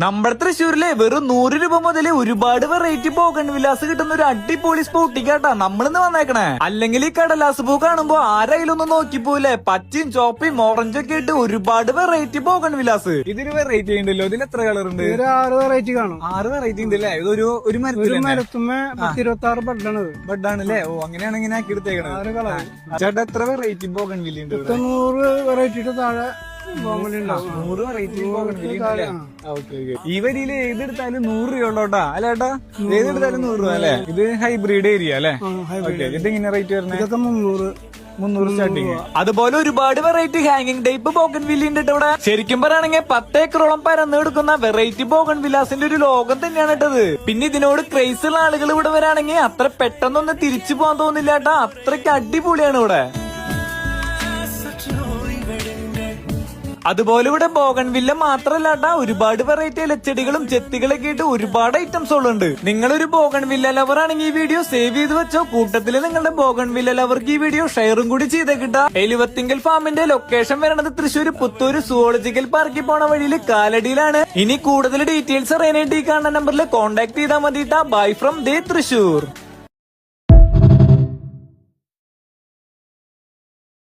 നമ്മുടെ തൃശ്ശൂരിലെ വെറും 100 രൂപ മുതൽ ഒരുപാട് വെറൈറ്റി ബോഗൺ വിലാസ് കിട്ടുന്ന ഒരു അടിപൊളി സ്പോട്ടിക്കാട്ടാ നമ്മളിന്ന് വന്നേക്കണേ. അല്ലെങ്കിൽ ഈ കടലാസ് പൂ കാണുമ്പോ ആരായാലൊന്നും നോക്കിപ്പോലെ പച്ചയും ചോപ്പയും ഓറഞ്ചും ഒക്കെ ഇട്ട് ഒരുപാട് വെറൈറ്റി ബോഗൺ വിലാസ്. ഇതിന് വെറൈറ്റി ഉണ്ടല്ലോ, ഇതിൽ എത്ര കളർ ഉണ്ട്? 6 വെറൈറ്റി കാണും. 6 വെറൈറ്റി ഉണ്ട് അല്ലേ? ഇതൊരു ഒരു മരത്തുമ്മ 26 ബഡാണ്. ബഡാണല്ലേ? ഓ, അങ്ങനെയാണ് ഇങ്ങനെ ആക്കി എടുത്തേക്കണത്. ചേട്ടാ എത്ര വെറൈറ്റി ബോഗൺ വില്ല ഉണ്ട്? 100 വെറൈറ്റിയുടെ താഴെ 100 വെറൈറ്റി ബോഗൺ വില്ല. ഈ വരിയിൽ ഏതെടുത്താലും 100 രൂപ ഉള്ളോട്ടാ അല്ലെ ഏട്ടാ? ഏതെടുത്താലും 100 രൂപ അല്ലെ? ഇത് ഹൈബ്രിഡ് ഏരിയ അല്ലെ? ഇതെങ്ങനെ റേറ്റ് വരുന്നത്? 300 സ്റ്റാർട്ടിങ്. അതുപോലെ ഒരുപാട് വെറൈറ്റി ഹാങ്ങിങ് ടൈപ്പ് ബോഗൺ വില്ല ഉണ്ട് ഇവിടെ. ശരിക്കും പറയുകയാണെങ്കിൽ 10 ഏക്കറോളം പരന്ന് എടുക്കുന്ന വെറൈറ്റി ബോഗൺ വിലാസിന്റെ ഒരു ലോകം തന്നെയാണ് ഇട്ടത്. പിന്നെ ഇതിനോട് ക്രേസ് ഉള്ള ആളുകൾ ഇവിടെ വരാണെങ്കിൽ അത്ര പെട്ടെന്നൊന്നും തിരിച്ചു പോകാൻ തോന്നില്ല കേട്ടാ. അത്രയ്ക്ക് അടിപൊളിയാണ് ഇവിടെ. അതുപോലെ ഇവിടെ ബോഗൺ വില്ല മാത്രല്ലാട്ടാ, ഒരുപാട് വെറൈറ്റി ഇലച്ചെടികളും ചെത്തികളൊക്കെ ആയിട്ട് ഒരുപാട് ഐറ്റംസുകളുണ്ട്. നിങ്ങളൊരു ബോഗൺ വില്ല ലവർ ആണെങ്കിൽ ഈ വീഡിയോ സേവ് ചെയ്ത് വെച്ചോ. കൂട്ടത്തില് നിങ്ങളുടെ ബോഗൺ വില്ല ലവർക്ക് ഈ വീഡിയോ ഷെയറും കൂടി ചെയ്തേക്കിട്ടാ. എലിവത്തിങ്കൽ ഫാമിന്റെ ലൊക്കേഷൻ വരുന്നത് തൃശ്ശൂർ പുത്തൂര് സുവോളജിക്കൽ പാർക്കിൽ പോണ വഴിയിൽ കാലടിയിലാണ്. ഇനി കൂടുതൽ ഡീറ്റെയിൽസ് അറിയാനായിട്ട് ഈ കാണുന്ന നമ്പറിൽ കോൺടാക്ട് ചെയ്താൽ മതിട്ടാ. Bye from the Thrissur.